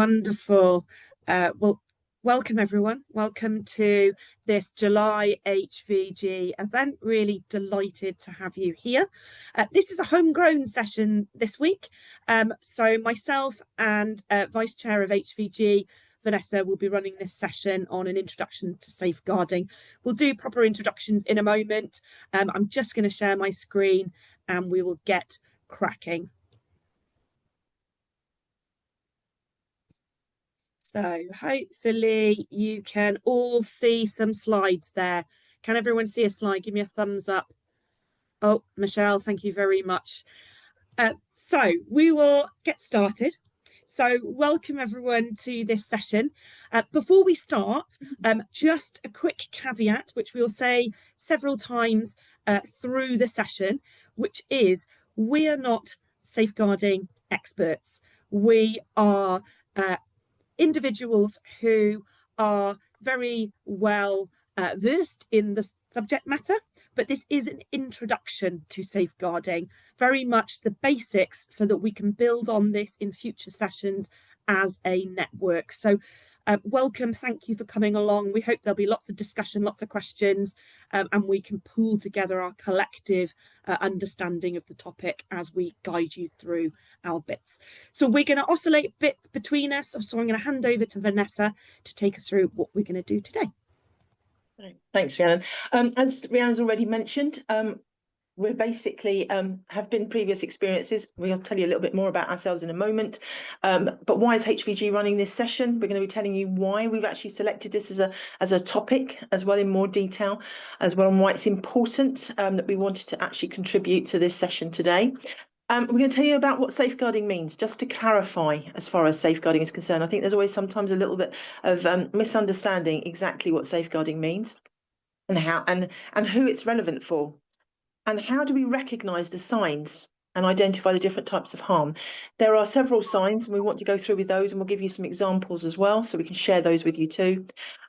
Wonderful. Well, welcome everyone. Welcome to this July HVG event. Really delighted to have you here. This is a homegrown session this week. So myself and Vice Chair of HVG, Vanessa, will be running this session on an introduction to safeguarding. We'll do proper introductions in a moment. I'm just going to share my screen and we will get cracking. So hopefully you can all see some slides there. Can everyone see a slide? Give me a thumbs up. Oh, Michelle, thank you very much. So we will get started. So welcome everyone to this session. Before we start, just a quick caveat, which we'll say several times through the session, which is we are not safeguarding experts. We are individuals who are very well versed in the subject matter, but this is an introduction to safeguarding, very much the basics so that we can build on this in future sessions as a network. So welcome, thank you for coming along. We hope there'll be lots of discussion, lots of questions, and we can pool together our collective understanding of the topic as we guide you through our bits. So we're going to oscillate a bit between us. So I'm going to hand over to Vanessa to take us through what we're going to do today. Thanks, Rhiannon. As Rhiannon's already mentioned, we basically have been previous experiences. We'll tell you a little bit more about ourselves in a moment. But why is HVG running this session? We're going to be telling you why we've actually selected this as a topic, as well in more detail, as well, and why it's important that we wanted to actually contribute to this session today. We're going to tell you about what safeguarding means, just to clarify as far as safeguarding is concerned. I think there's always sometimes a little bit of misunderstanding exactly what safeguarding means and how and who it's relevant for. And how do we recognise the signs and identify the different types of harm? There are several signs, and we want to go through with those, and we'll give you some examples as well, so we can share those with you too.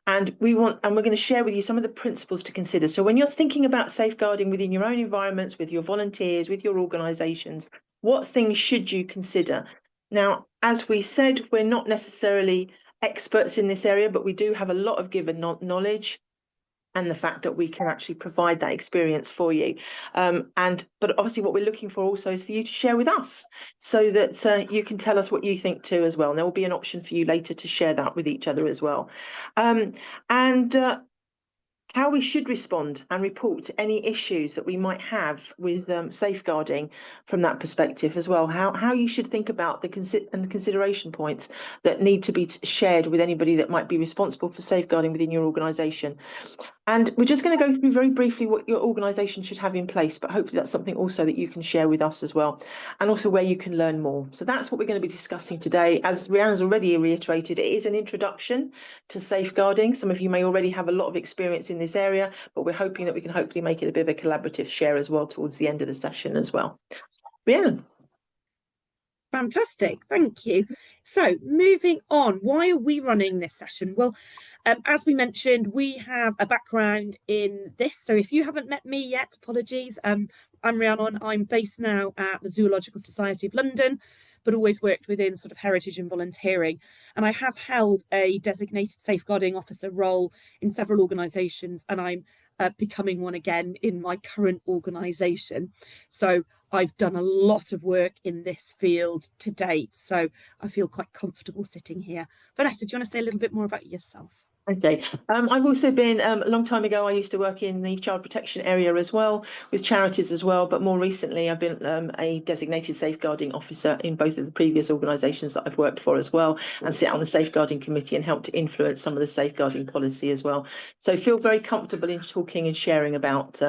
And we're going to share with you some of the principles to consider. So when you're thinking about safeguarding within your own environments, with your volunteers, with your organisations, what things should you consider? Now, as we said, we're not necessarily experts in this area, but we do have a lot of given knowledge, and the fact that we can actually provide that experience for you. But obviously what we're looking for also is for you to share with us, so that you can tell us what you think too as well. And there will be an option for you later to share that with each other as well. How we should respond and report to any issues that we might have with safeguarding from that perspective as well. How you should think about the consideration points that need to be shared with anybody that might be responsible for safeguarding within your organisation. And we're just going to go through very briefly what your organisation should have in place, but hopefully that's something also that you can share with us as well, and also where you can learn more. So that's what we're going to be discussing today. As Rhiannon's already reiterated, it is an introduction to safeguarding. Some of you may already have a lot of experience in this area, but we're hoping that we can hopefully make it a bit of a collaborative share as well towards the end of the session as well. Rhiannon. Fantastic, thank you. So moving on, why are we running this session? Well, as we mentioned, we have a background in this. So if you haven't met me yet, apologies. I'm Rhiannon. I'm based now at the Zoological Society of London, but always worked within sort of heritage and volunteering. And I have held a designated safeguarding officer role in several organisations, and I'm becoming one again in my current organisation. So I've done a lot of work in this field to date, so I feel quite comfortable sitting here. Vanessa, do you want to say a little bit more about yourself? Okay, I've also been, a long time ago, I used to work in the child protection area as well, with charities as well, but more recently I've been a designated safeguarding officer in both of the previous organisations that I've worked for as well, and sit on the safeguarding committee and help to influence some of the safeguarding policy as well. So feel very comfortable in talking and sharing about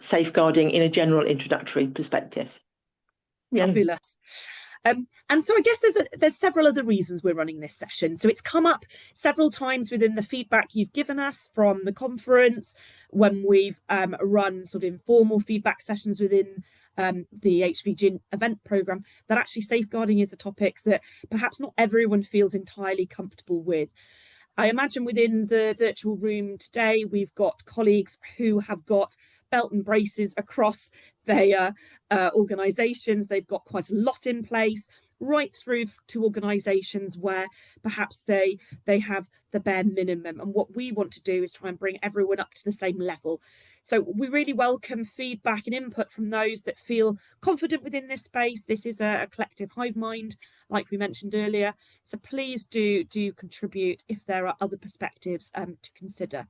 safeguarding in a general introductory perspective. Yeah. Fabulous. And so I guess there's several other reasons we're running this session. So it's come up several times within the feedback you've given us from the conference, when we've run sort of informal feedback sessions within the HVG event programme, that actually safeguarding is a topic that perhaps not everyone feels entirely comfortable with. I imagine within the virtual room today, we've got colleagues who have got belt and braces across their organisations. They've got quite a lot in place. right through to organisations where perhaps they have the bare minimum. And what we want to do is try and bring everyone up to the same level. So we really welcome feedback and input from those that feel confident within this space. This is a collective hive mind, like we mentioned earlier. So please do contribute if there are other perspectives to consider.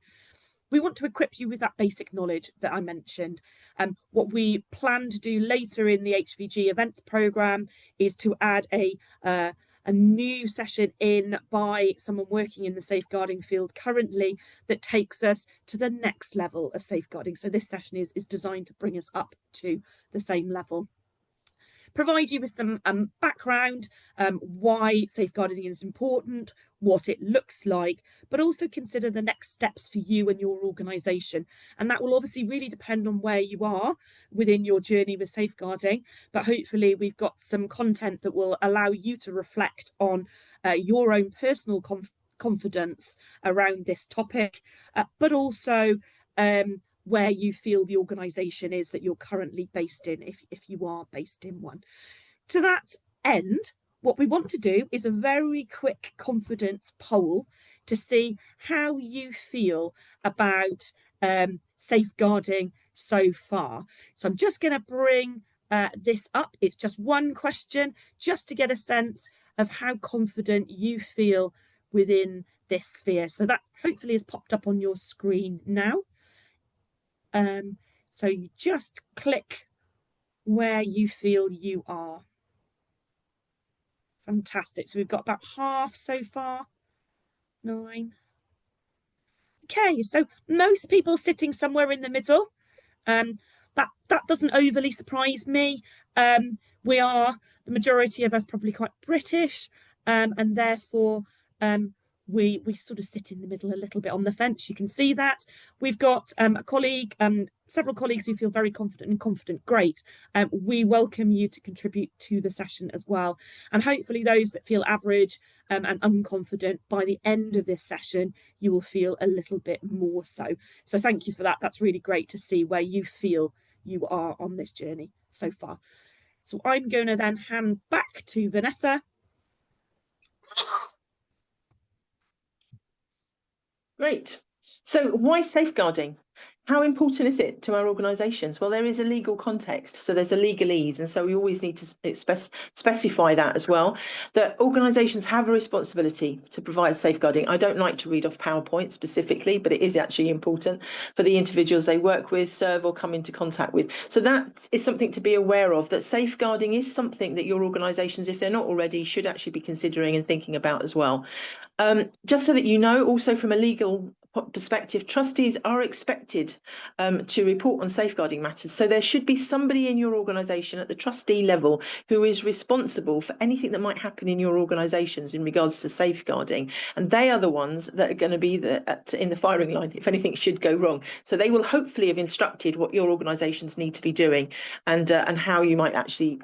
We want to equip you with that basic knowledge that I mentioned. What we plan to do later in the HVG events programme is to add a new session in by someone working in the safeguarding field currently that takes us to the next level of safeguarding. So this session is designed to bring us up to the same level. Provide you with some background, why safeguarding is important, what it looks like, but also consider the next steps for you and your organisation. And that will obviously really depend on where you are within your journey with safeguarding. But hopefully we've got some content that will allow you to reflect on your own personal confidence around this topic, but also where you feel the organisation is that you're currently based in, if you are based in one. To that end, what we want to do is a very quick confidence poll to see how you feel about safeguarding so far. So I'm just going to bring this up. It's just one question, just to get a sense of how confident you feel within this sphere. So that hopefully is popped up on your screen now. So you just click where you feel you are. Fantastic. So we've got about half so far. 9. Okay, so most people sitting somewhere in the middle. That doesn't overly surprise me. We are, the majority of us, probably quite British, and therefore we sort of sit in the middle a little bit on the fence. You can see that. We've got a colleague, several colleagues who feel very confident and confident. Great. We welcome you to contribute to the session as well. And hopefully those that feel average and unconfident, by the end of this session, you will feel a little bit more so. So thank you for that. That's really great to see where you feel you are on this journey so far. So I'm going to then hand back to Vanessa. Great. So why safeguarding? How important is it to our organisations? Well, there is a legal context, so there's a legalese, and so we always need to specify that as well, that organisations have a responsibility to provide safeguarding. I don't like to read off PowerPoint specifically, but it is actually important for the individuals they work with, serve, or come into contact with. So that is something to be aware of, that safeguarding is something that your organisations, if they're not already, should actually be considering and thinking about as well. Just so that you know, also from a legal perspective, trustees are expected to report on safeguarding matters. So there should be somebody in your organisation at the trustee level who is responsible for anything that might happen in your organisations in regards to safeguarding. And they are the ones that are going to be in the firing line if anything should go wrong. So they will hopefully have instructed what your organisations need to be doing, and how you might actually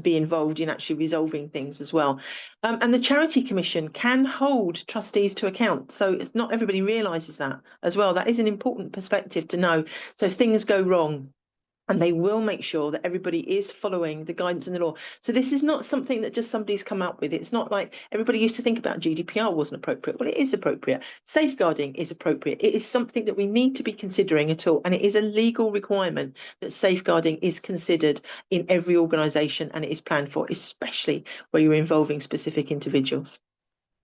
be involved in actually resolving things as well. And the Charity Commission can hold trustees to account. So it's not everybody realises that as well. That is an important perspective to know. So if things go wrong, and they will make sure that everybody is following the guidance and the law. So this is not something that just somebody's come up with. It's not like everybody used to think about GDPR wasn't appropriate. Well, it is appropriate. Safeguarding is appropriate. It is something that we need to be considering at all. And it is a legal requirement that safeguarding is considered in every organisation, and it is planned for, especially where you're involving specific individuals.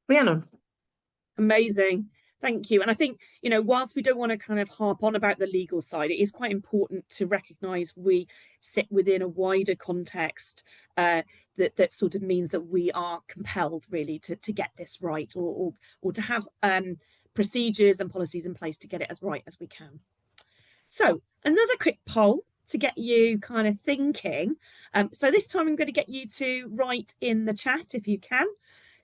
Rhiannon. Amazing. Thank you. And I think, whilst we don't want to kind of harp on about the legal side, it is quite important to recognise we sit within a wider context that sort of means that we are compelled really to get this right, or to have procedures and policies in place to get it as right as we can. So another quick poll to get you kind of thinking. So this time I'm going to get you to write in the chat if you can.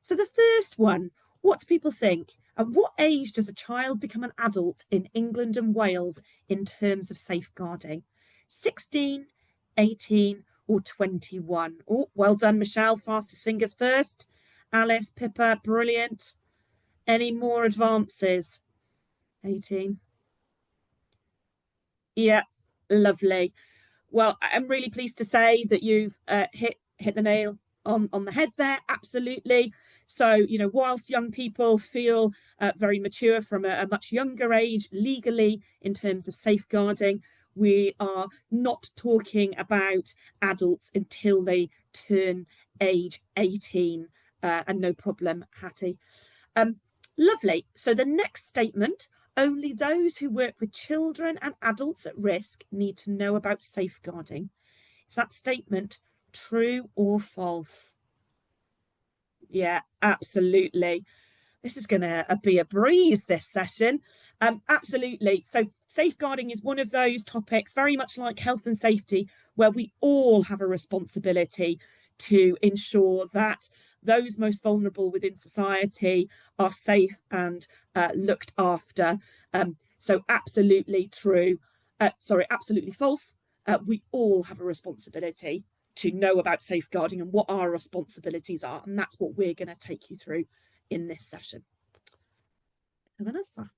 So the first one, what do people think? At what age does a child become an adult in England and Wales in terms of safeguarding? 16, 18 or 21? Oh, well done, Michelle. Fastest fingers first. Alice, Pippa, brilliant. Any more advances? 18. Yeah, lovely. Well, I'm really pleased to say that you've hit the nail on the head there, absolutely. So, you know, whilst young people feel very mature from a much younger age legally in terms of safeguarding, we are not talking about adults until they turn age 18, and no problem, Hattie. Lovely. So the next statement, only those who work with children and adults at risk need to know about safeguarding. Is that statement true or false? Yeah, absolutely. This is going to be a breeze, this session. Absolutely. So safeguarding is one of those topics, very much like health and safety, where we all have a responsibility to ensure that those most vulnerable within society are safe and looked after. So absolutely true. Sorry, absolutely false. We all have a responsibility to know about safeguarding and what our responsibilities are. And that's what we're going to take you through in this session. Vanessa.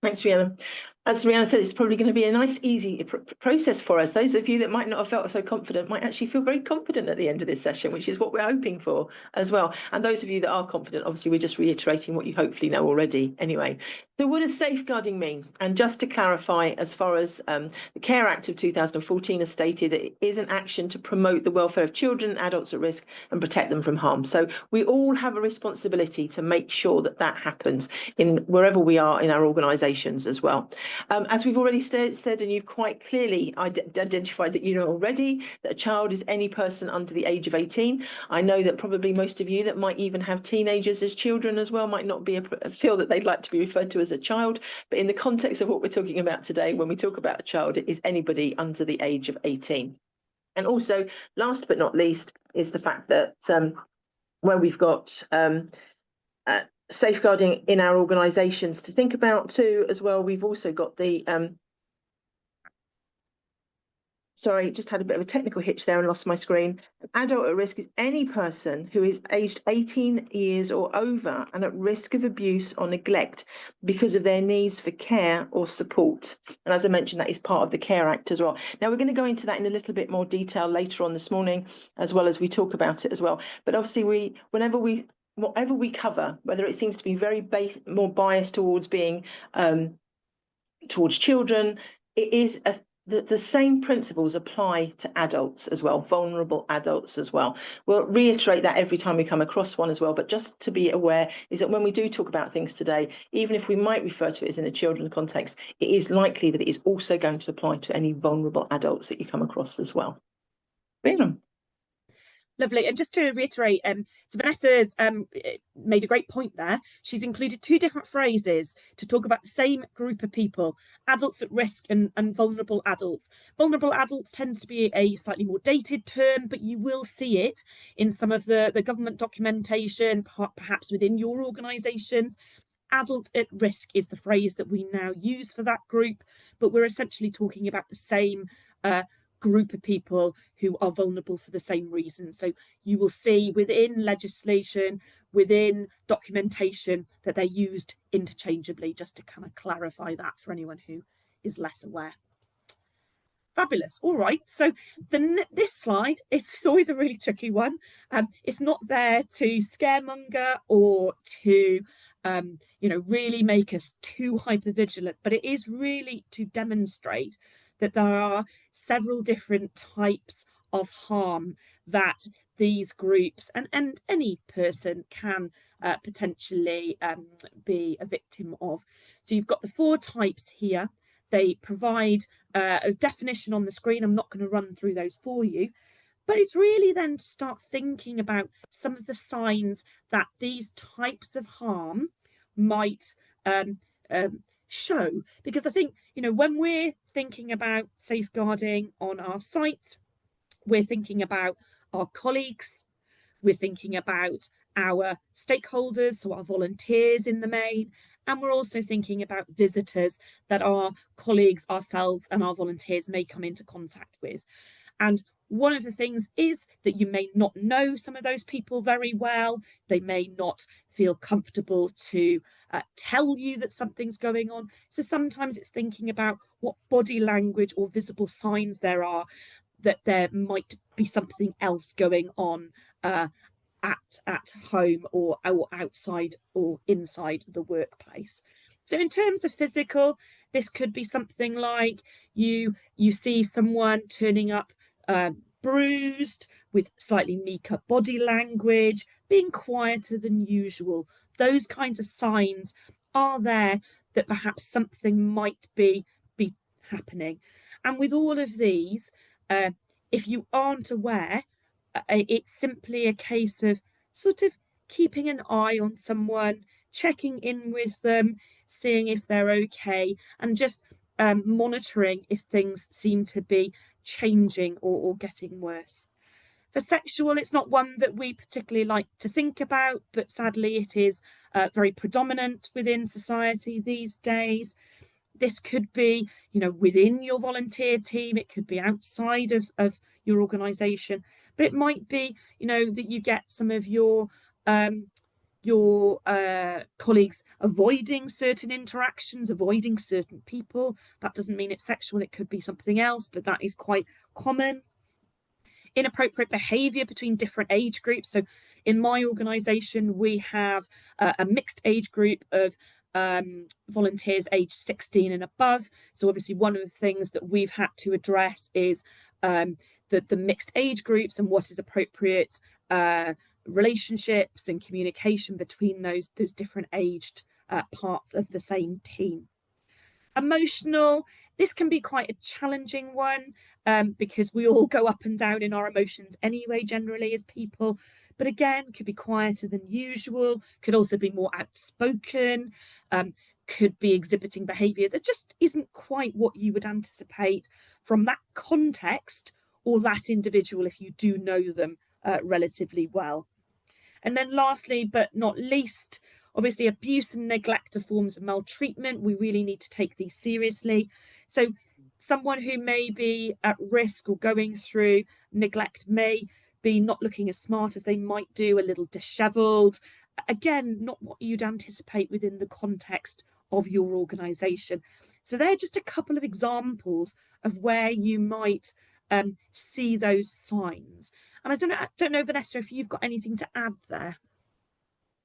Thanks, Rhiannon. As Rhiannon said, it's probably going to be a nice, easy process for us. Those of you that might not have felt so confident might actually feel very confident at the end of this session, which is what we're hoping for as well. And those of you that are confident, obviously, we're just reiterating what you hopefully know already anyway. So what does safeguarding mean? And just to clarify, as far as the Care Act of 2014 has stated, it is an action to promote the welfare of children and adults at risk and protect them from harm. So we all have a responsibility to make sure that that happens in wherever we are in our organisations as well. As we've already said, and you've quite clearly identified that you know already, that a child is any person under the age of 18. I know that probably most of you that might even have teenagers as children as well might not feel that they'd like to be referred to as a child. But in the context of what we're talking about today, when we talk about a child, it is anybody under the age of 18. And also, last but not least, is the fact that where we've got safeguarding in our organisations to think about too as well, we've also got the sorry, just had a bit of a technical hitch there and lost my screen. An adult at risk is any person who is aged 18 years or over and at risk of abuse or neglect because of their needs for care or support. And as I mentioned, that is part of the Care Act as well. Now, we're going to go into that in a little bit more detail later on this morning, as well as we talk about it as well. But obviously, whatever we cover, whether it seems to be very more biased towards being towards children, it is the same principles apply to adults as well, vulnerable adults as well. We'll reiterate that every time we come across one as well, but just to be aware is that when we do talk about things today, even if we might refer to it as in a children's context, it is likely that it is also going to apply to any vulnerable adults that you come across as well. Rhiannon. Lovely. And just to reiterate, so Vanessa's made a great point there. She's included two different phrases to talk about the same group of people, adults at risk and vulnerable adults. Vulnerable adults tends to be a slightly more dated term, but you will see it in some of the government documentation, perhaps within your organisations. Adult at risk is the phrase that we now use for that group, but we're essentially talking about the same group of people who are vulnerable for the same reason. So you will see within legislation, within documentation, that they're used interchangeably, just to kind of clarify that for anyone who is less aware. Fabulous. All right. So this slide is always a really tricky one. It's not there to scaremonger or to, really make us too hypervigilant, but it is really to demonstrate that there are several different types of harm that these groups and any person can potentially be a victim of. So you've got the 4 types here. They provide a definition on the screen. I'm not going to run through those for you, but it's really then to start thinking about some of the signs that these types of harm might show. Because I think, when we're thinking about safeguarding on our sites, we're thinking about our colleagues, we're thinking about our stakeholders, so our volunteers in the main, and we're also thinking about visitors that our colleagues, ourselves, and our volunteers may come into contact with. And one of the things is that you may not know some of those people very well. They may not feel comfortable to tell you that something's going on. So sometimes it's thinking about what body language or visible signs there are that there might be something else going on at home or outside or inside the workplace. So in terms of physical, this could be something like you see someone turning up bruised, with slightly meeker body language, being quieter than usual. Those kinds of signs are there that perhaps something might be happening. And with all of these, if you aren't aware, it's simply a case of sort of keeping an eye on someone, checking in with them, seeing if they're okay, and just monitoring if things seem to be changing or getting worse. For sexual, it's not one that we particularly like to think about, but sadly it is very predominant within society these days. This could be, within your volunteer team, it could be outside of your organisation, but it might be, that you get some of your colleagues avoiding certain interactions, avoiding certain people. That doesn't mean it's sexual, it could be something else, but that is quite common. Inappropriate behaviour between different age groups. So in my organisation, we have a mixed age group of volunteers aged 16 and above. So obviously one of the things that we've had to address is the mixed age groups and what is appropriate relationships and communication between those different aged parts of the same team. Emotional, this can be quite a challenging one because we all go up and down in our emotions anyway, generally as people. But again, could be quieter than usual, could also be more outspoken, could be exhibiting behaviour that just isn't quite what you would anticipate from that context or that individual if you do know them relatively well. And then lastly, but not least, obviously abuse and neglect are forms of maltreatment. We really need to take these seriously. So someone who may be at risk or going through neglect may be not looking as smart as they might do, a little dishevelled. Again, not what you'd anticipate within the context of your organisation. So they're just a couple of examples of where you might see those signs. And I don't know, Vanessa, if you've got anything to add there.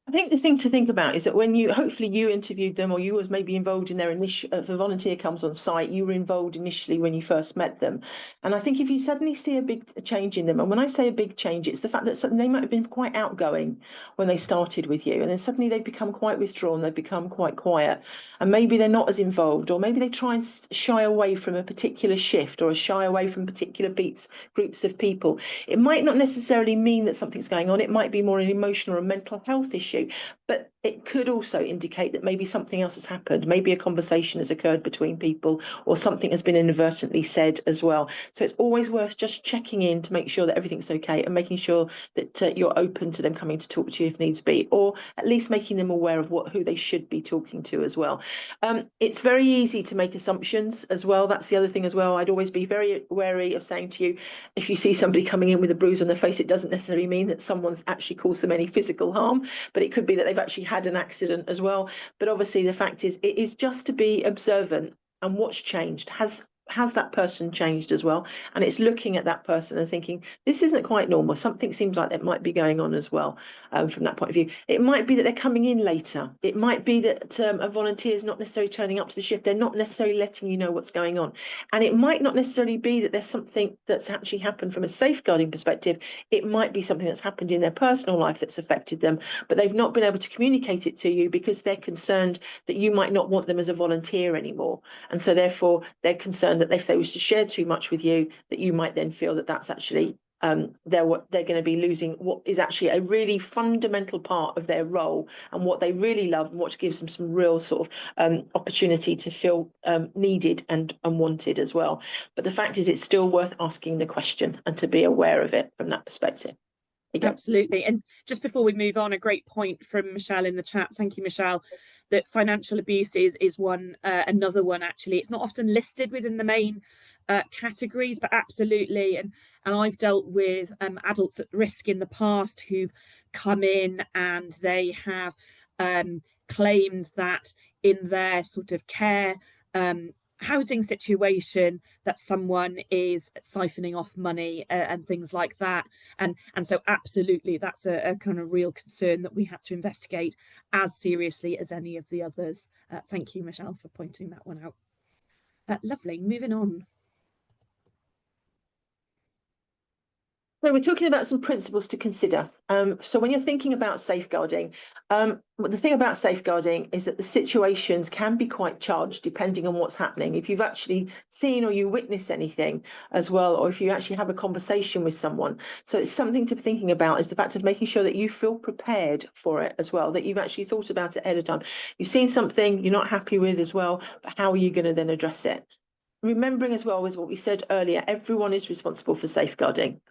I think the thing to think about is that when hopefully you interviewed them, or you was maybe involved in their initial, if a volunteer comes on site, you were involved initially when you first met them. And I think if you suddenly see a big change in them, and when I say a big change, it's the fact that they might have been quite outgoing when they started with you, and then suddenly they've become quite withdrawn, they've become quite quiet, and maybe they're not as involved, or maybe they try and shy away from a particular shift or shy away from particular groups of people. It might not necessarily mean that something's going on, it might be more an emotional or mental health issue. But it could also indicate that maybe something else has happened. Maybe a conversation has occurred between people, or something has been inadvertently said as well. So it's always worth just checking in to make sure that everything's okay, and making sure that you're open to them coming to talk to you if needs be, or at least making them aware of who they should be talking to as well. It's very easy to make assumptions as well. That's the other thing as well. I'd always be very wary of saying to you, if you see somebody coming in with a bruise on their face, it doesn't necessarily mean that someone's actually caused them any physical harm, but it could be that they've actually had an accident as well. But obviously the fact is, it is just to be observant and what's changed. Has that person changed as well? And it's looking at that person and thinking, this isn't quite normal. Something seems like that might be going on as well from that point of view. It might be that they're coming in later. It might be that a volunteer is not necessarily turning up to the shift. They're not necessarily letting you know what's going on. And it might not necessarily be that there's something that's actually happened from a safeguarding perspective. It might be something that's happened in their personal life that's affected them, but they've not been able to communicate it to you because they're concerned that you might not want them as a volunteer anymore. And so therefore they're concerned that if they was to share too much with you, that you might then feel that that's actually they're going to be losing what is actually a really fundamental part of their role, and what they really love, and what gives them some real sort of opportunity to feel needed and wanted as well. But the fact is, it's still worth asking the question and to be aware of it from that perspective. Absolutely. And just before we move on, a great point from Michelle in the chat. Thank you, Michelle. That financial abuse is one, another one actually. It's not often listed within the main categories, but absolutely. And I've dealt with adults at risk in the past who've come in and they have claimed that in their sort of care housing situation that someone is siphoning off money and things like that. And so absolutely, that's a kind of real concern that we had to investigate as seriously as any of the others. Thank you, Michelle, for pointing that one out. Lovely. Moving on. So we're talking about some principles to consider. So when you're thinking about safeguarding, the thing about safeguarding is that the situations can be quite charged depending on what's happening. If you've actually seen or you witness anything as well, or if you actually have a conversation with someone. So it's something to be thinking about, is the fact of making sure that you feel prepared for it as well, that you've actually thought about it ahead of time. You've seen something you're not happy with as well, but how are you going to then address it? Remembering as well as what we said earlier, everyone is responsible for safeguarding.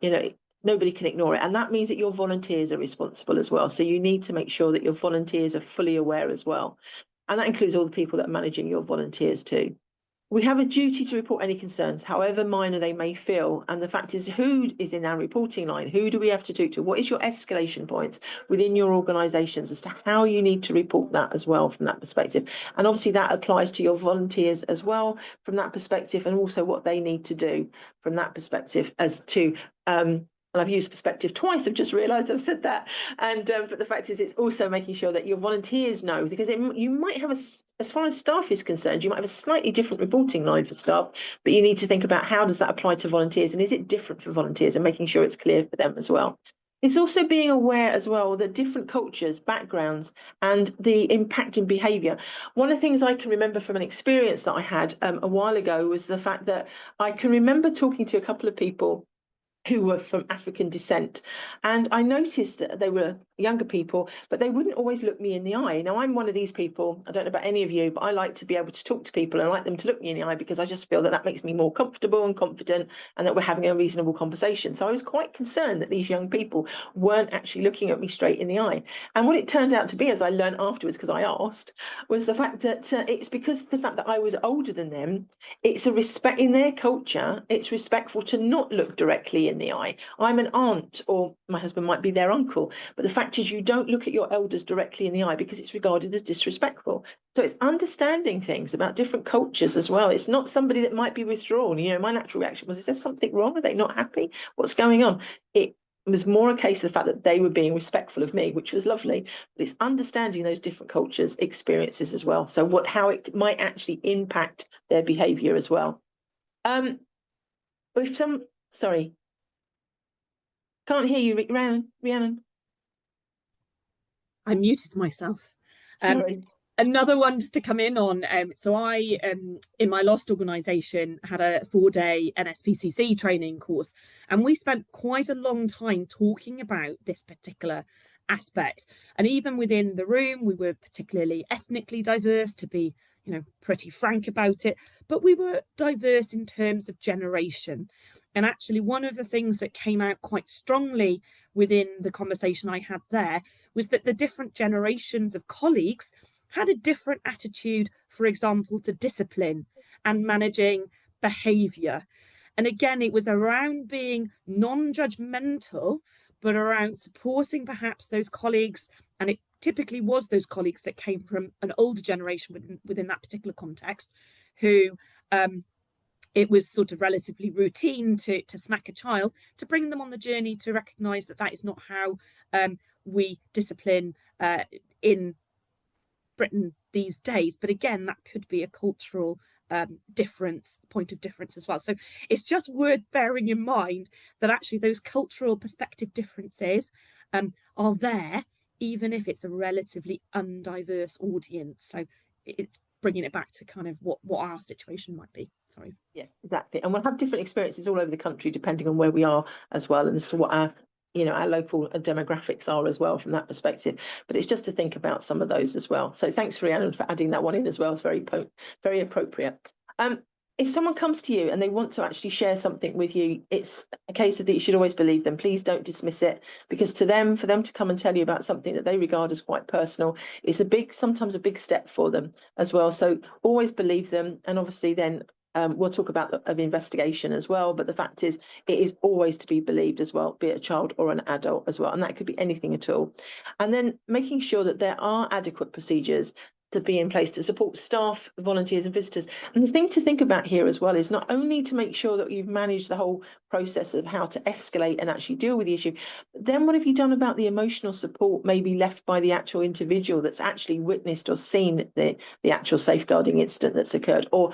Nobody can ignore it, and that means that your volunteers are responsible as well. So you need to make sure that your volunteers are fully aware as well, and that includes all the people that are managing your volunteers too. We have a duty to report any concerns, however minor they may feel. And the fact is, who is in our reporting line? Who do we have to talk to? What is your escalation points within your organisations as to how you need to report that as well from that perspective? And obviously that applies to your volunteers as well from that perspective, and also what they need to do from that perspective as to and I've used perspective twice. I've just realised I've said that. And but the fact is, it's also making sure that your volunteers know, because you might have as far as staff is concerned, you might have a slightly different reporting line for staff, but you need to think about how does that apply to volunteers, and is it different for volunteers, and making sure it's clear for them as well. It's also being aware as well that different cultures, backgrounds, and the impact in behaviour. One of the things I can remember from an experience that I had a while ago was the fact that I can remember talking to a couple of people who were from African descent. And I noticed that they were younger people, but they wouldn't always look me in the eye. Now, I'm one of these people, I don't know about any of you, but I like to be able to talk to people and I like them to look me in the eye, because I just feel that that makes me more comfortable and confident, and that we're having a reasonable conversation. So I was quite concerned that these young people weren't actually looking at me straight in the eye. And what it turned out to be, as I learned afterwards, because I asked, was the fact that it's because of the fact that I was older than them. It's a respect in their culture. It's respectful to not look directly in the eye. I'm an aunt, or my husband might be their uncle, but the fact is you don't look at your elders directly in the eye because it's regarded as disrespectful. So it's understanding things about different cultures as well. It's not somebody that might be withdrawn. My natural reaction was, is there something wrong? Are they not happy? What's going on? It was more a case of the fact that they were being respectful of me, which was lovely. But it's understanding those different cultures' experiences as well. So how it might actually impact their behaviour as well. Sorry, can't hear you, Rhiannon. I muted myself. Sorry. Another one just to come in on. So I, in my last organisation, had a 4-day NSPCC training course, and we spent quite a long time talking about this particular aspect. And even within the room, we were particularly ethnically diverse, to be, pretty frank about it, but we were diverse in terms of generation. And actually, one of the things that came out quite strongly within the conversation I had there was that the different generations of colleagues had a different attitude, for example, to discipline and managing behaviour. And again, it was around being non-judgmental, but around supporting perhaps those colleagues. And it typically was those colleagues that came from an older generation within that particular context, who it was sort of relatively routine to smack a child, to bring them on the journey to recognise that that is not how we discipline in Britain these days. But again, that could be a cultural point of difference as well. So it's just worth bearing in mind that actually those cultural perspective differences are there, even if it's a relatively undiverse audience. So it's bringing it back to kind of what our situation might be. Sorry. Yeah, exactly. And we'll have different experiences all over the country depending on where we are as well, and as to what our local demographics are as well from that perspective. But it's just to think about some of those as well. So thanks, Rhiannon, for adding that one in as well. It's very appropriate. If someone comes to you and they want to actually share something with you, it's a case of that you should always believe them. Please don't dismiss it, because for them to come and tell you about something that they regard as quite personal, is sometimes a big step for them as well. So always believe them. And obviously then we'll talk about the investigation as well, but the fact is it is always to be believed as well, be it a child or an adult as well, and that could be anything at all. And then making sure that there are adequate procedures to be in place to support staff, volunteers and visitors. And the thing to think about here as well is not only to make sure that you've managed the whole process of how to escalate and actually deal with the issue, but then what have you done about the emotional support maybe left by the actual individual that's actually witnessed or seen the actual safeguarding incident that's occurred, or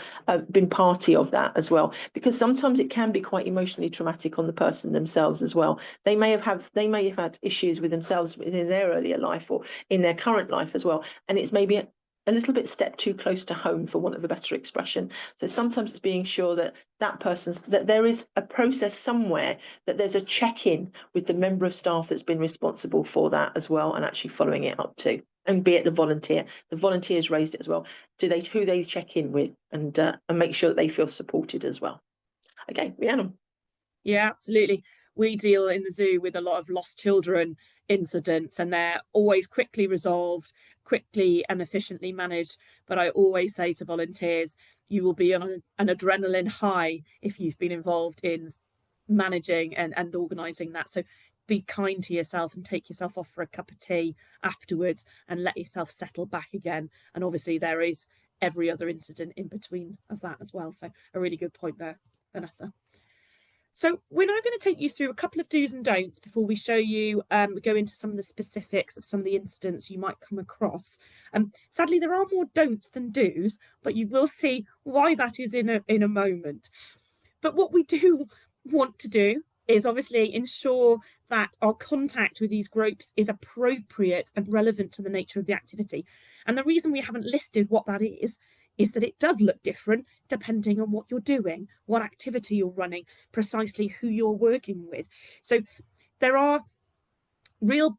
been party of that as well? Because sometimes it can be quite emotionally traumatic on the person themselves as well. They may have had issues with themselves within their earlier life or in their current life as well, and it's maybe a little bit step too close to home, for want of a better expression. So sometimes it's being sure that that there is a process somewhere, that there's a check-in with the member of staff that's been responsible for that as well, and actually following it up too. And be it the volunteers raised it as well. Who they check in with, and make sure that they feel supported as well. Okay, Rhiannon. Yeah, absolutely. We deal in the zoo with a lot of lost children incidents, and they're always quickly resolved, quickly and efficiently managed. But I always say to volunteers, you will be on an adrenaline high if you've been involved in managing and organising that. So be kind to yourself and take yourself off for a cup of tea afterwards and let yourself settle back again. And obviously there is every other incident in between of that as well. So a really good point there, Vanessa. So we're now going to take you through a couple of do's and don'ts before we show you, go into some of the specifics of some of the incidents you might come across. Sadly, there are more don'ts than do's, but you will see why that is in a moment. But what we do want to do is obviously ensure that our contact with these groups is appropriate and relevant to the nature of the activity. And the reason we haven't listed what that is that it does look different depending on what you're doing, what activity you're running, precisely who you're working with. So there are real,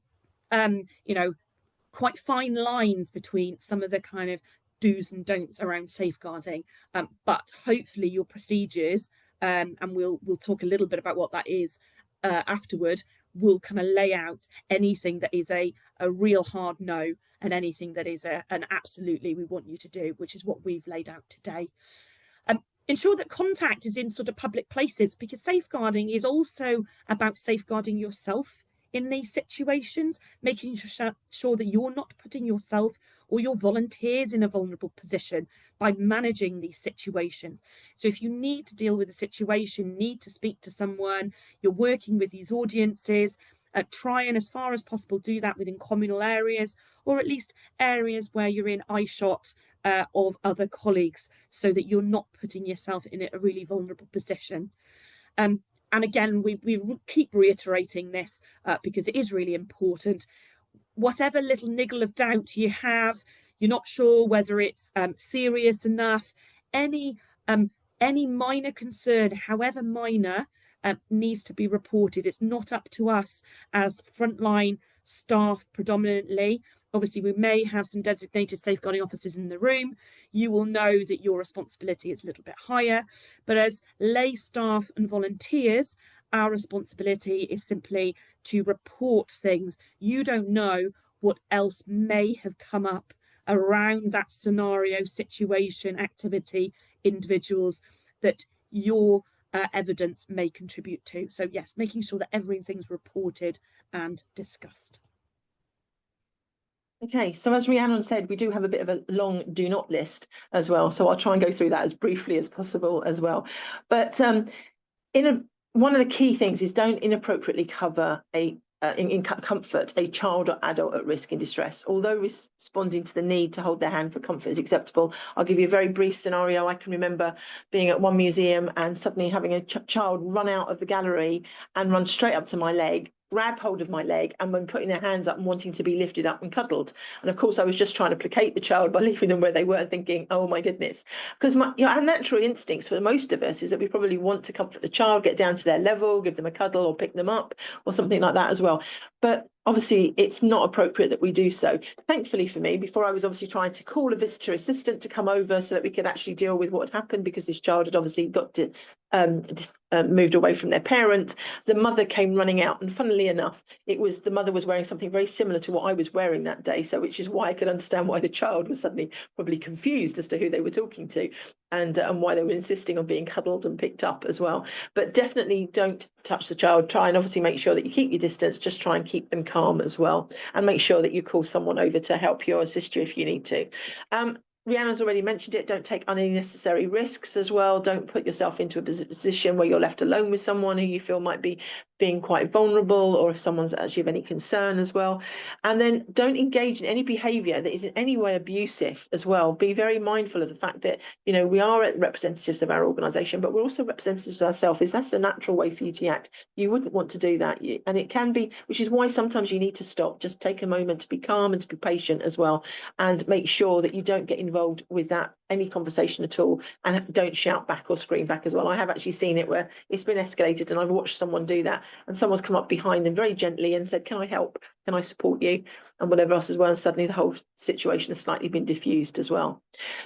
quite fine lines between some of the kind of do's and don'ts around safeguarding, but hopefully your procedures, and we'll talk a little bit about what that is afterward, will kind of lay out anything that is a real hard no and anything that is an absolutely we want you to do, which is what we've laid out today. Ensure that contact is in sort of public places, because safeguarding is also about safeguarding yourself in these situations, making sure that you're not putting yourself or your volunteers in a vulnerable position by managing these situations. So if you need to deal with a situation, need to speak to someone, you're working with these audiences, try and as far as possible do that within communal areas, or at least areas where you're in eyeshot of other colleagues, so that you're not putting yourself in a really vulnerable position. And again, we keep reiterating this because it is really important. Whatever little niggle of doubt you have, you're not sure whether it's serious enough, any minor concern, however minor, needs to be reported. It's not up to us as frontline staff predominantly. Obviously, we may have some designated safeguarding officers in the room. You will know that your responsibility is a little bit higher, but as lay staff and volunteers, our responsibility is simply to report things. You don't know what else may have come up around that scenario, situation, activity, individuals that your evidence may contribute to. So yes, making sure that everything's reported and discussed. Okay, so as Rhiannon said, we do have a bit of a long do not list as well. So I'll try and go through that as briefly as possible as well. But one of the key things is don't inappropriately cover in comfort a child or adult at risk in distress. Although responding to the need to hold their hand for comfort is acceptable, I'll give you a very brief scenario. I can remember being at one museum and suddenly having a child run out of the gallery and run straight up to my leg, grab hold of my leg, and when putting their hands up and wanting to be lifted up and cuddled. And of course, I was just trying to placate the child by leaving them where they were, thinking, oh my goodness. Because our natural instincts for most of us is that we probably want to comfort the child, get down to their level, give them a cuddle or pick them up or something like that as well. But obviously, it's not appropriate that we do so. Thankfully for me, before I was obviously trying to call a visitor assistant to come over so that we could actually deal with what had happened, because this child had obviously got to moved away from their parent. The mother came running out, and funnily enough, the mother was wearing something very similar to what I was wearing that day. So, which is why I could understand why the child was suddenly probably confused as to who they were talking to, and why they were insisting on being cuddled and picked up as well. But definitely don't touch the child, try and obviously make sure that you keep your distance, just try and keep them calm as well, and make sure that you call someone over to help you or assist you if you need to. Rhiannon's already mentioned it. Don't take unnecessary risks as well. Don't put yourself into a position where you're left alone with someone who you feel might be being quite vulnerable, or if someone's actually of any concern as well. And then don't engage in any behavior that is in any way abusive as well. Be very mindful of the fact that, you know, we are representatives of our organisation, but we're also representatives of ourselves. Is that's the natural way for you to act? You wouldn't want to do that. And it can be, which is why sometimes you need to stop, just take a moment to be calm and to be patient as well, and make sure that you don't get involved with that any conversation at all, and don't shout back or scream back as well. I have actually seen it where it's been escalated, and I've watched someone do that, and someone's come up behind them very gently and said, can I help, can I support you, and whatever else as well, and suddenly the whole situation has slightly been diffused as well.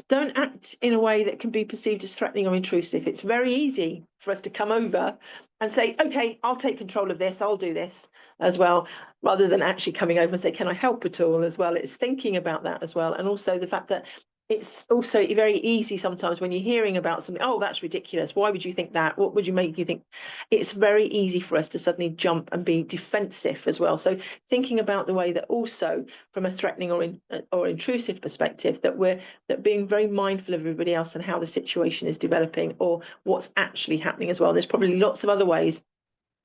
Don't act in a way that can be perceived as threatening or intrusive. It's very easy for us to come over and say, okay, I'll take control of this, I'll do this as well, rather than actually coming over and say, can I help at all as well. It's thinking about that as well, and also the fact that it's also very easy sometimes when you're hearing about something, oh, that's ridiculous, why would you think that, what would you make you think? It's very easy for us to suddenly jump and be defensive as well. So thinking about the way that also from a threatening or intrusive perspective, that being very mindful of everybody else and how the situation is developing or what's actually happening as well. There's probably lots of other ways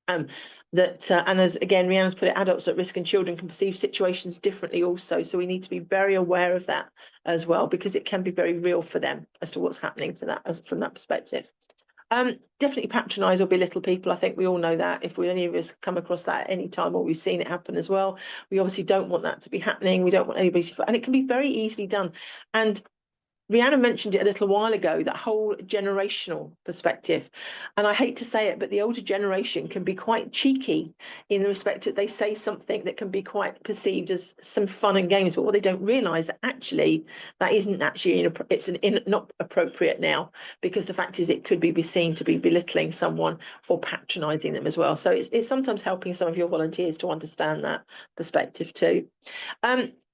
and as again, Rhiannon's put it, adults at risk and children can perceive situations differently also. So we need to be very aware of that as well, because it can be very real for them as to what's happening for that from that perspective. Definitely patronise or belittle people. I think we all know that. If any of us come across that at any time, or we've seen it happen as well, we obviously don't want that to be happening. We don't want anybody to, and it can be very easily done. And Rhiannon mentioned it a little while ago, that whole generational perspective. And I hate to say it, but the older generation can be quite cheeky in the respect that they say something that can be quite perceived as some fun and games, but what they don't realise that actually that isn't actually, not appropriate now, because the fact is it could be seen to be belittling someone or patronising them as well. So it's sometimes helping some of your volunteers to understand that perspective too.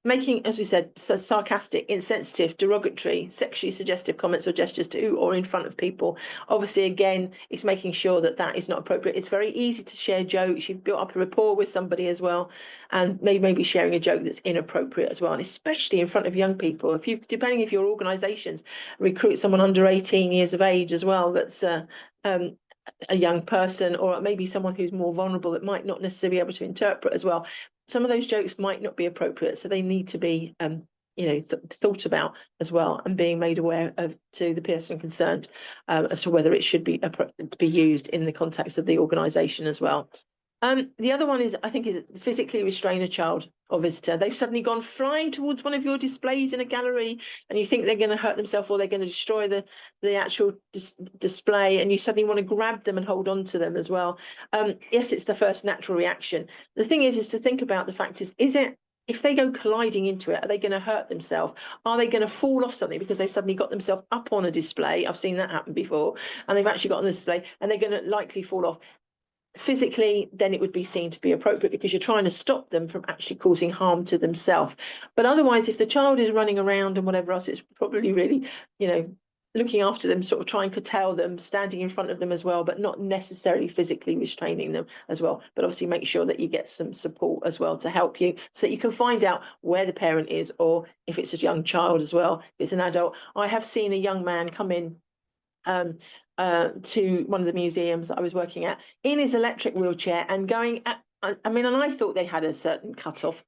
Making, as we said, sarcastic, insensitive, derogatory, sexually suggestive comments or gestures to or in front of people. Obviously, again, it's making sure that that is not appropriate. It's very easy to share jokes. You've built up a rapport with somebody as well, and maybe sharing a joke that's inappropriate as well, and especially in front of young people. Depending if your organisations recruit someone under 18 years of age as well, that's a young person, or maybe someone who's more vulnerable that might not necessarily be able to interpret as well. Some of those jokes might not be appropriate, so they need to be thought about as well, and being made aware of to the person concerned as to whether it should be used in the context of the organisation as well. The other one is physically restrain a child or visitor. They've suddenly gone flying towards one of your displays in a gallery, and you think they're going to hurt themselves or they're going to destroy the actual display, and you suddenly want to grab them and hold on to them as well. Yes, it's the first natural reaction. The thing is to think about the fact is it, if they go colliding into it, are they going to hurt themselves? Are they going to fall off something because they've suddenly got themselves up on a display? I've seen that happen before, and they've actually got on a display and they're going to likely fall off. Physically, then it would be seen to be appropriate because you're trying to stop them from actually causing harm to themselves. But otherwise, if the child is running around and whatever else, it's probably really, looking after them, sort of try and curtail them, standing in front of them as well, but not necessarily physically restraining them as well. But obviously make sure that you get some support as well to help you, so that you can find out where the parent is, or if it's a young child as well, if it's an adult. I have seen a young man come in to one of the museums that I was working at in his electric wheelchair and going at, and I thought they had a certain cut-off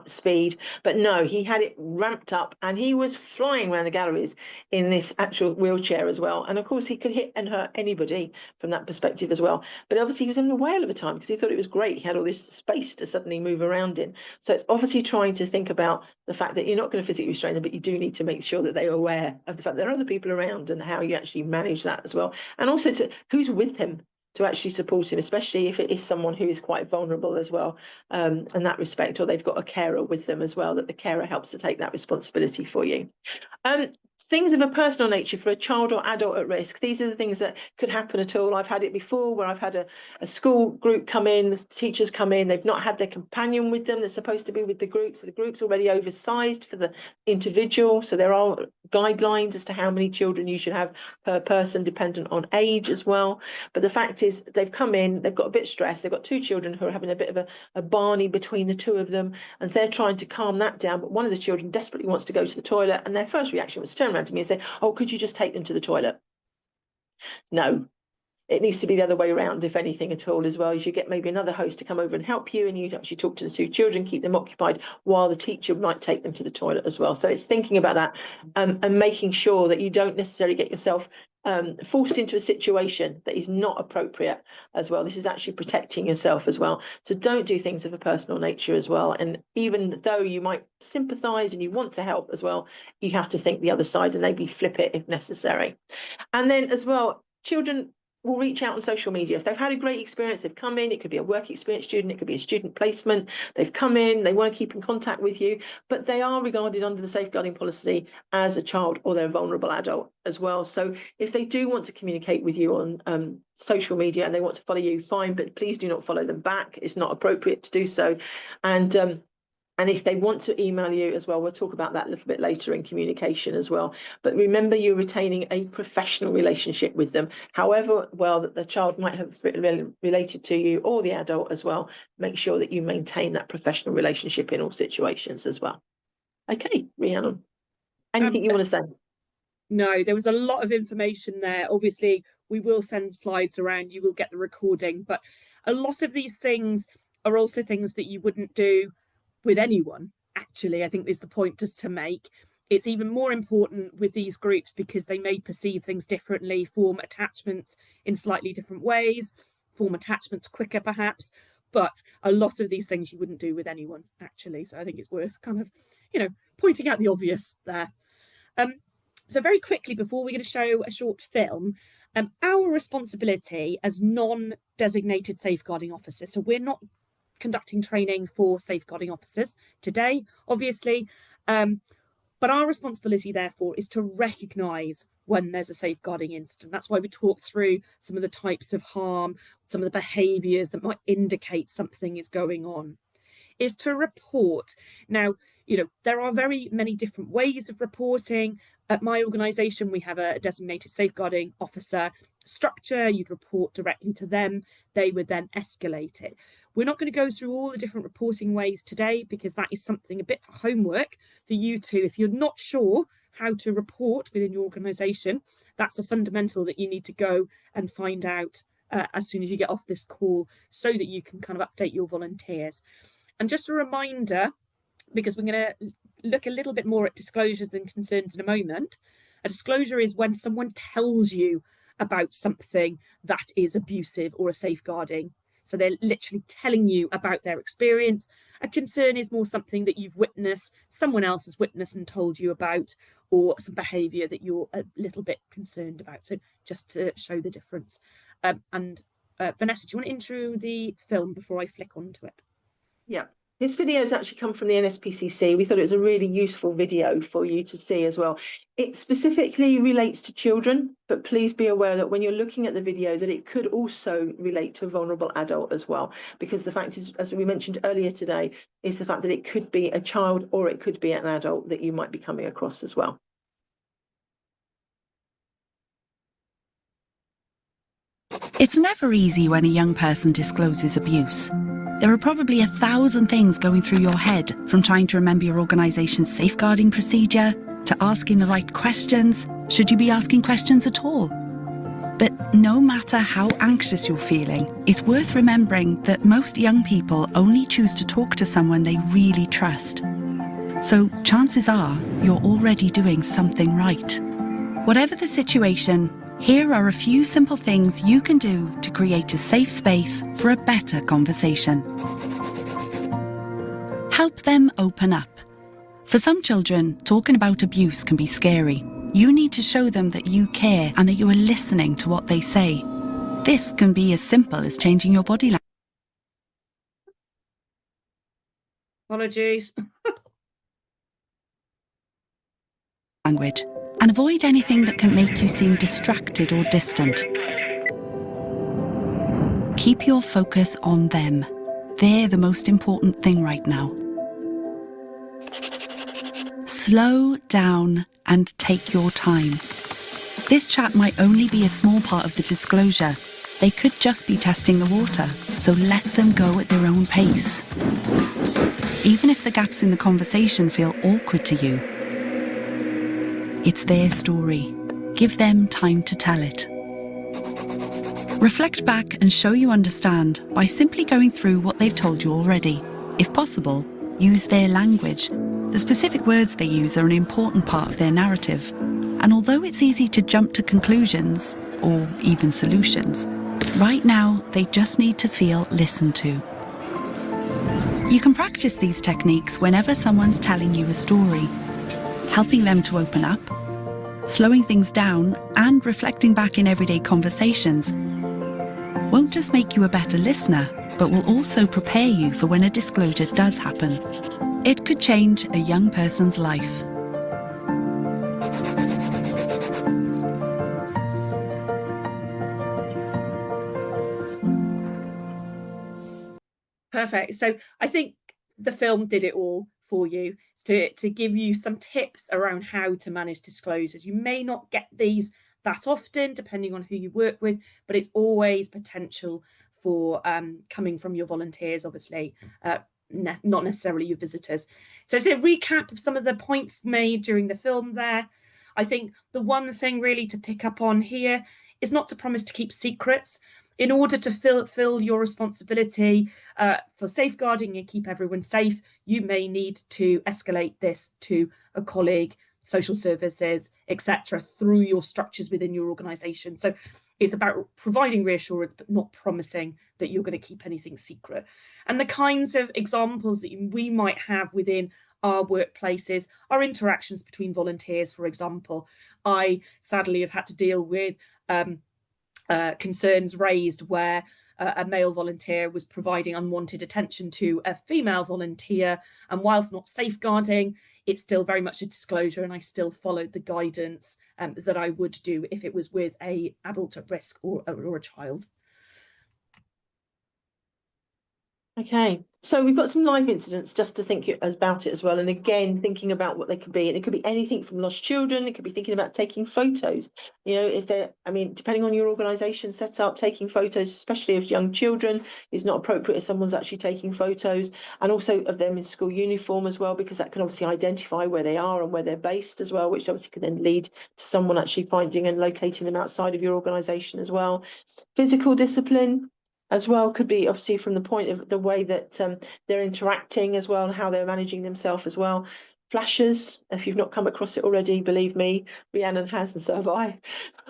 speed, but no, he had it ramped up and he was flying around the galleries in this actual wheelchair as well. And of course, he could hit and hurt anybody from that perspective as well. But obviously, he was having a whale of a time because he thought it was great. He had all this space to suddenly move around in. So it's obviously trying to think about the fact that you're not going to physically restrain them, but you do need to make sure that they are aware of the fact that there are other people around and how you actually manage that as well. And also to who's with him, to actually support him, especially if it is someone who is quite vulnerable as well, in that respect, or they've got a carer with them as well, that the carer helps to take that responsibility for you. Things of a personal nature for a child or adult at risk. These are the things that could happen at all. I've had it before where I've had a school group come in, the teachers come in, they've not had their companion with them. They're supposed to be with the group. So the group's already oversized for the individual. So there are guidelines as to how many children you should have per person, dependent on age as well. But the fact is they've come in, they've got a bit stressed. They've got two children who are having a bit of a Barney between the two of them, and they're trying to calm that down. But one of the children desperately wants to go to the toilet, and their first reaction was to turn around to me and say, "Oh, could you just take them to the toilet?" No, it needs to be the other way around, if anything at all, as well. As you get maybe another host to come over and help you, and you actually talk to the two children, keep them occupied while the teacher might take them to the toilet as well. So it's thinking about that, and making sure that you don't necessarily get yourself forced into a situation that is not appropriate as well. This is actually protecting yourself as well. So don't do things of a personal nature as well. And even though you might sympathise and you want to help as well, you have to think the other side and maybe flip it if necessary. And then as well, children will reach out on social media. If they've had a great experience, they've come in, it could be a work experience student, it could be a student placement, they've come in, they want to keep in contact with you, but they are regarded under the safeguarding policy as a child or they're a vulnerable adult as well. So if they do want to communicate with you on social media and they want to follow you, fine, but please do not follow them back. It's not appropriate to do so. And if they want to email you as well, we'll talk about that a little bit later in communication as well. But remember, you're retaining a professional relationship with them. However well that the child might have related to you or the adult as well, make sure that you maintain that professional relationship in all situations as well. Okay, Rhiannon, anything you want to say? No, there was a lot of information there. Obviously, we will send slides around, you will get the recording, but a lot of these things are also things that you wouldn't do with anyone, actually. I think is the point just to make. It's even more important with these groups because they may perceive things differently, form attachments in slightly different ways, form attachments quicker perhaps, but a lot of these things you wouldn't do with anyone, actually. So I think it's worth kind of, pointing out the obvious there. So very quickly, before we're going to show a short film, our responsibility as non-designated safeguarding officers, so we're not conducting training for safeguarding officers today, obviously, but our responsibility, therefore, is to recognise when there's a safeguarding incident. That's why we talk through some of the types of harm, some of the behaviours that might indicate something is going on, is to report. Now, there are very many different ways of reporting. At my organisation, we have a designated safeguarding officer structure. You'd report directly to them. They would then escalate it. We're not going to go through all the different reporting ways today because that is something a bit for homework for you to, if you're not sure how to report within your organisation, that's a fundamental that you need to go and find out as soon as you get off this call so that you can kind of update your volunteers. And just a reminder, because we're going to look a little bit more at disclosures and concerns in a moment. A disclosure is when someone tells you about something that is abusive or a safeguarding. So they're literally telling you about their experience. A concern is more something that you've witnessed, someone else has witnessed and told you about, or some behaviour that you're a little bit concerned about. So just to show the difference. Vanessa, do you want to intro the film before I flick onto it? Yeah. This video has actually come from the NSPCC. We thought it was a really useful video for you to see as well. It specifically relates to children, but please be aware that when you're looking at the video that it could also relate to a vulnerable adult as well, because the fact is, as we mentioned earlier today, is the fact that it could be a child or it could be an adult that you might be coming across as well. It's never easy when a young person discloses abuse. There are probably 1,000 things going through your head, from trying to remember your organisation's safeguarding procedure, to asking the right questions, should you be asking questions at all? But no matter how anxious you're feeling, it's worth remembering that most young people only choose to talk to someone they really trust. So chances are you're already doing something right. Whatever the situation, here are a few simple things you can do to create a safe space for a better conversation. Help them open up. For some children, talking about abuse can be scary. You need to show them that you care and that you are listening to what they say. This can be as simple as changing your body language. Apologies. And and avoid anything that can make you seem distracted or distant. Keep your focus on them. They're the most important thing right now. Slow down and take your time. This chat might only be a small part of the disclosure. They could just be testing the water, so let them go at their own pace. Even if the gaps in the conversation feel awkward to you, it's their story. Give them time to tell it. Reflect back and show you understand by simply going through what they've told you already. If possible, use their language. The specific words they use are an important part of their narrative. And although it's easy to jump to conclusions, or even solutions, right now they just need to feel listened to. You can practice these techniques whenever someone's telling you a story, helping them to open up, slowing things down, and reflecting back in everyday conversations won't just make you a better listener, but will also prepare you for when a disclosure does happen. It could change a young person's life. Perfect. So I think the film did it all for you to give you some tips around how to manage disclosures. You may not get these that often, depending on who you work with, but it's always potential for coming from your volunteers, obviously, not necessarily your visitors. So it's a recap of some of the points made during the film there. I think the one thing really to pick up on here is not to promise to keep secrets. In order to fill your responsibility for safeguarding and keep everyone safe, you may need to escalate this to a colleague, social services, etc., through your structures within your organisation. So it's about providing reassurance, but not promising that you're going to keep anything secret. And the kinds of examples that we might have within our workplaces are interactions between volunteers, for example. I sadly have had to deal with concerns raised where a male volunteer was providing unwanted attention to a female volunteer, and whilst not safeguarding, it's still very much a disclosure, and I still followed the guidance that I would do if it was with an adult at risk or a child. Okay, so we've got some live incidents just to think about it as well. And again, thinking about what they could be. And it could be anything from lost children. It could be thinking about taking photos. You know, if they're, I mean, depending on your organisation setup, taking photos, especially of young children, is not appropriate if someone's actually taking photos. And also of them in school uniform as well, because that can obviously identify where they are and where they're based as well, which obviously can then lead to someone actually finding and locating them outside of your organisation as well. Physical discipline as well could be obviously from the point of the way that they're interacting as well and how they're managing themselves as well. Flashes, if you've not come across it already, believe me, Rhiannon has, and so have I,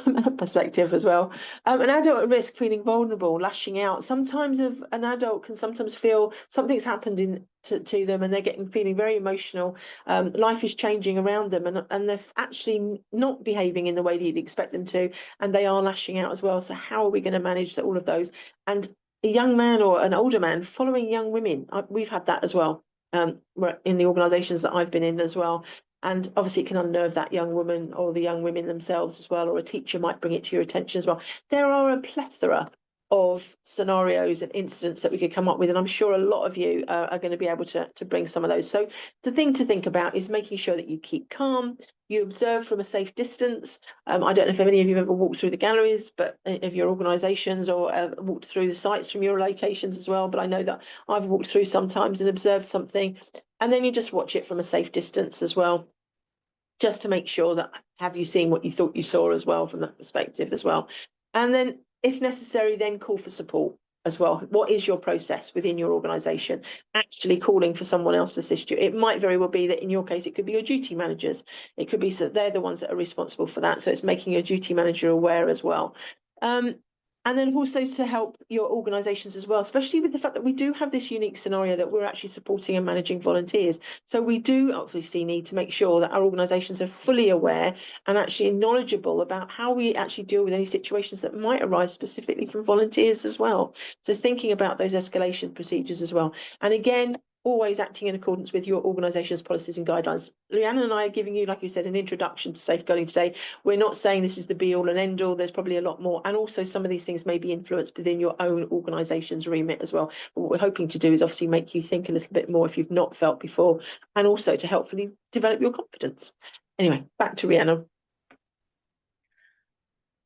from that perspective as well. An adult at risk feeling vulnerable, lashing out. Sometimes an adult can sometimes feel something's happened to them and they're feeling very emotional. Life is changing around them and they're actually not behaving in the way that you'd expect them to, and they are lashing out as well. So how are we going to manage all of those? And a young man or an older man following young women, we've had that as well. In the organisations that I've been in as well. And obviously it can unnerve that young woman or the young women themselves as well, or a teacher might bring it to your attention as well. There are a plethora of scenarios and incidents that we could come up with, and I'm sure a lot of you are going to be able to bring some of those. So the thing to think about is making sure that you keep calm, you observe from a safe distance. I don't know if any of you have ever walked through the galleries of your organisations or walked through the sites from your locations as well, but I know that I've walked through sometimes and observed something, and then you just watch it from a safe distance as well, just to make sure that have you seen what you thought you saw as well from that perspective as well. And then if necessary, then call for support as well. What is your process within your organisation? Actually calling for someone else to assist you. It might very well be that in your case, it could be your duty managers. It could be that they're the ones that are responsible for that. So it's making your duty manager aware as well. And then also to help your organisations as well, especially with the fact that we do have this unique scenario that we're actually supporting and managing volunteers. So we do obviously need to make sure that our organisations are fully aware and actually knowledgeable about how we actually deal with any situations that might arise specifically from volunteers as well. So thinking about those escalation procedures as well. And again, always acting in accordance with your organisation's policies and guidelines. Rhiannon and I are giving you, like you said, an introduction to safeguarding today. We're not saying this is the be all and end all. There's probably a lot more. And also some of these things may be influenced within your own organisation's remit as well. But what we're hoping to do is obviously make you think a little bit more if you've not felt before, and also to helpfully develop your confidence. Anyway, back to Rhiannon.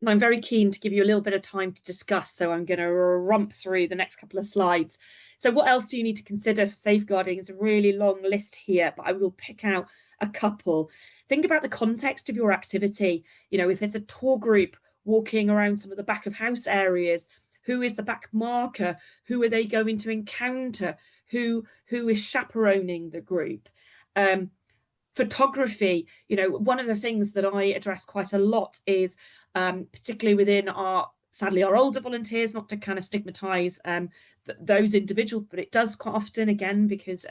And I'm very keen to give you a little bit of time to discuss, so I'm going to romp through the next couple of slides. So what else do you need to consider for safeguarding? It's a really long list here, but I will pick out a couple. Think about the context of your activity. You know, if it's a tour group walking around some of the back of house areas, who is the back marker? Who are they going to encounter? Who is chaperoning the group? Photography, you know, one of the things that I address quite a lot is particularly within sadly our older volunteers, not to kind of stigmatize those individuals, but it does quite often, again, because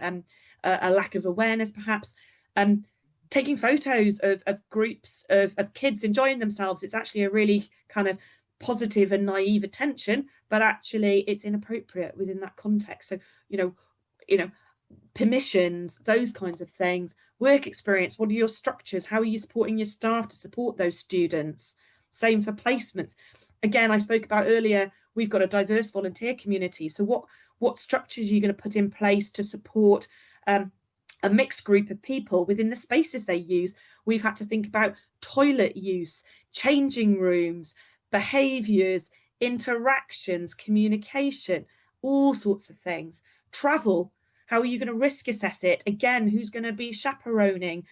a lack of awareness perhaps, taking photos of groups of kids enjoying themselves. It's actually a really kind of positive and naive attention, but actually it's inappropriate within that context. So, you know, permissions, those kinds of things. Work experience, what are your structures? How are you supporting your staff to support those students? Same for placements. Again, I spoke about earlier, we've got a diverse volunteer community. So what structures are you going to put in place to support a mixed group of people within the spaces they use? We've had to think about toilet use, changing rooms, behaviours, interactions, communication, all sorts of things. Travel, how are you going to risk assess it? Again, who's going to be chaperoning?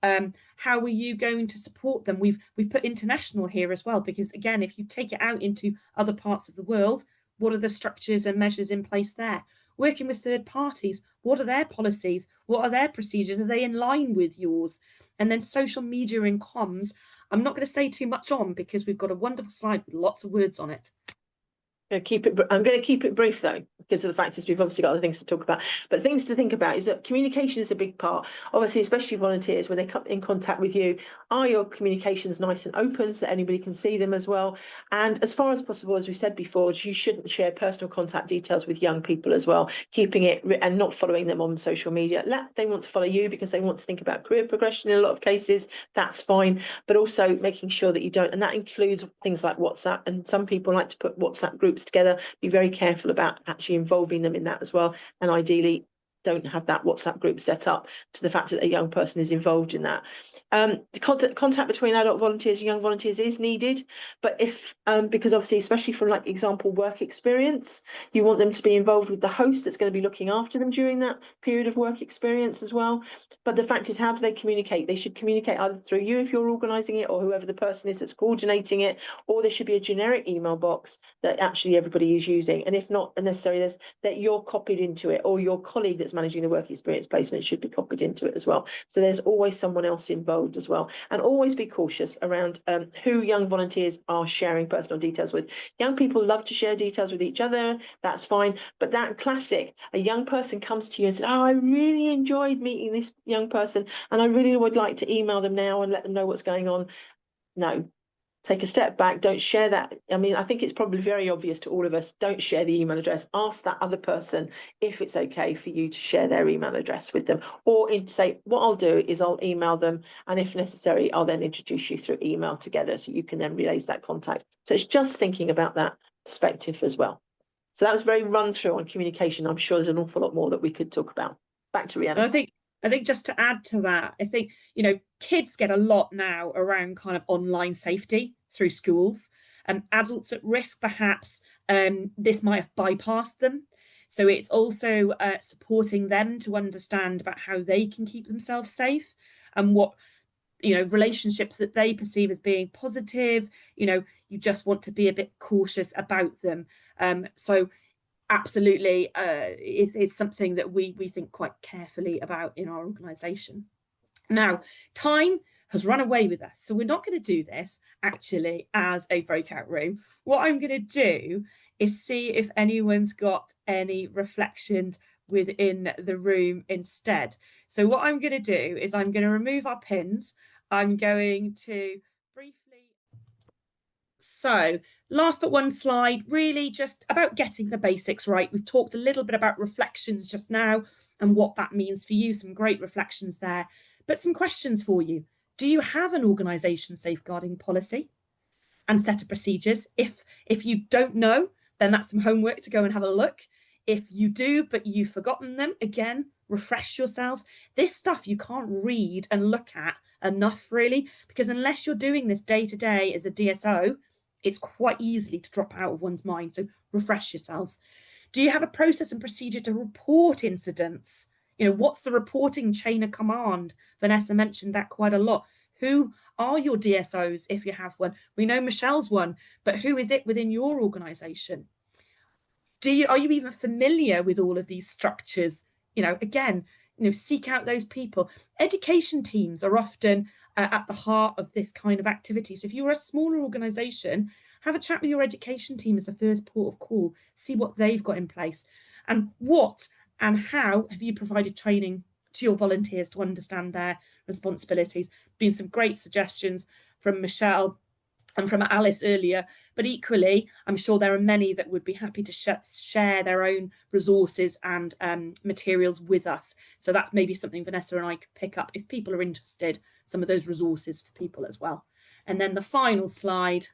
How are you going to support them? We've put international here as well, because again, if you take it out into other parts of the world, what are the structures and measures in place there? Working with third parties, what are their policies? What are their procedures? Are they in line with yours? And then social media and comms, I'm not going to say too much on because we've got a wonderful slide with lots of words on it. I'm going to keep it brief though, because of the fact is we've obviously got other things to talk about. But things to think about is that communication is a big part. Obviously, especially volunteers, when they come in contact with you, are your communications nice and open so that anybody can see them as well? And as far as possible, as we said before, you shouldn't share personal contact details with young people as well, keeping it and not following them on social media. They want to follow you because they want to think about career progression in a lot of cases. That's fine. But also making sure that you don't, and that includes things like WhatsApp. And some people like to put WhatsApp groups together. Be very careful about actually involving them in that as well, and ideally don't have that WhatsApp group set up to the fact that a young person is involved in that. The contact between adult volunteers and young volunteers is needed, but if because obviously, especially from like example work experience, you want them to be involved with the host that's going to be looking after them during that period of work experience as well. But the fact is, how do they communicate? They should communicate either through you if you're organising it, or whoever the person is that's coordinating it, or there should be a generic email box that actually everybody is using. And if not necessarily, that you're copied into it, or your colleague that's managing the work experience placement should be copied into it as well. So there's always someone else involved as well. And always be cautious around who young volunteers are sharing personal details with. Young people love to share details with each other, that's fine. But that classic, a young person comes to you and says, oh, I really enjoyed meeting this young person and I really would like to email them now and let them know what's going on. No. Take a step back, don't share that. I mean, I think it's probably very obvious to all of us, don't share the email address. Ask that other person if it's okay for you to share their email address with them, or say, what I'll do is I'll email them, and if necessary, I'll then introduce you through email together so you can then relay that contact. So it's just thinking about that perspective as well. So that was very run through on communication. I'm sure there's an awful lot more that we could talk about. Back to Rhiannon. I think just to add to that, I think, you know, kids get a lot now around kind of online safety through schools. Adults at risk, perhaps, this might have bypassed them. So it's also supporting them to understand about how they can keep themselves safe and what, you know, relationships that they perceive as being positive. You know, you just want to be a bit cautious about them. So absolutely, it's something that we think quite carefully about in our organisation. Now, time has run away with us, so we're not going to do this actually as a breakout room. What I'm going to do is see if anyone's got any reflections within the room instead. So what I'm going to do is I'm going to remove our pins. I'm going to briefly So last but one slide, really just about getting the basics right. We've talked a little bit about reflections just now and what that means for you, some great reflections there, but some questions for you. Do you have an organisation safeguarding policy and set of procedures? If you don't know, then that's some homework to go and have a look. If you do, but you've forgotten them, again, refresh yourselves. This stuff you can't read and look at enough, really, because unless you're doing this day to day as a DSO, it's quite easily to drop out of one's mind. So refresh yourselves. Do you have a process and procedure to report incidents? You know, what's the reporting chain of command? Vanessa mentioned that quite a lot. Who are your DSOs if you have one? We know Michelle's one, but who is it within your organisation? Are you even familiar with all of these structures? You know, again, seek out those people. Education teams are often at the heart of this kind of activity. So if you're a smaller organisation, have a chat with your education team as a first port of call, see what they've got in place. And what and how have you provided training to your volunteers to understand their responsibilities? Been some great suggestions from Michelle and from Alice earlier, but equally, I'm sure there are many that would be happy to share their own resources and materials with us. So that's maybe something Vanessa and I could pick up if people are interested, some of those resources for people as well. And then the final slide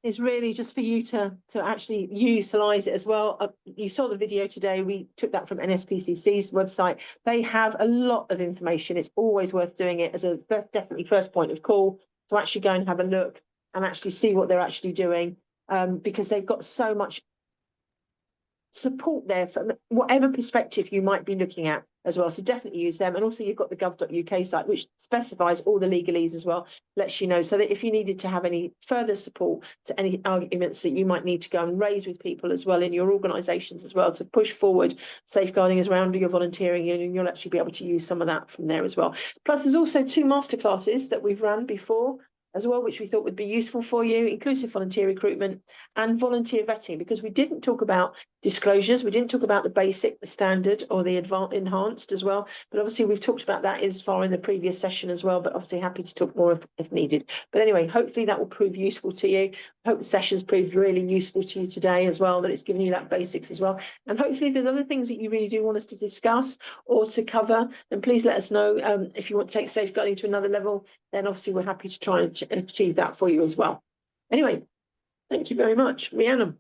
is really just for you to actually utilise it as well. You saw the video today. We took that from NSPCC's website. They have a lot of information. It's always worth doing it as a definitely first point of call to actually go and have a look and actually see what they're actually doing, because they've got so much support there from whatever perspective you might be looking at as well. So definitely use them. And also you've got the gov.uk site, which specifies all the legalese as well, lets you know, so that if you needed to have any further support to any arguments that you might need to go and raise with people as well in your organisations as well to push forward safeguarding around your volunteering, and you'll actually be able to use some of that from there as well. Plus there's also 2 masterclasses that we've run before as well, which we thought would be useful for you, inclusive volunteer recruitment and volunteer vetting, because we didn't talk about disclosures, we didn't talk about the basic, the standard, or the enhanced as well, but obviously we've talked about that as far in the previous session as well, but obviously happy to talk more if needed. But anyway, hopefully that will prove useful to you. I hope the session's proved really useful to you today as well, that it's given you that basics as well. And hopefully if there's other things that you really do want us to discuss or to cover, then please let us know. If you want to take safeguarding to another level, then obviously we're happy to try and achieve that for you as well. Anyway, thank you very much. Rhiannon.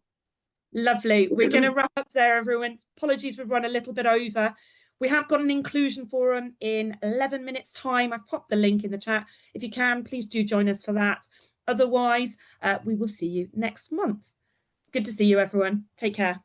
Lovely. We're going to wrap up there, everyone. Apologies, we've run a little bit over. We have got an inclusion forum in 11 minutes time. I've popped the link in the chat. If you can, please do join us for that. Otherwise, we will see you next month. Good to see you, everyone. Take care.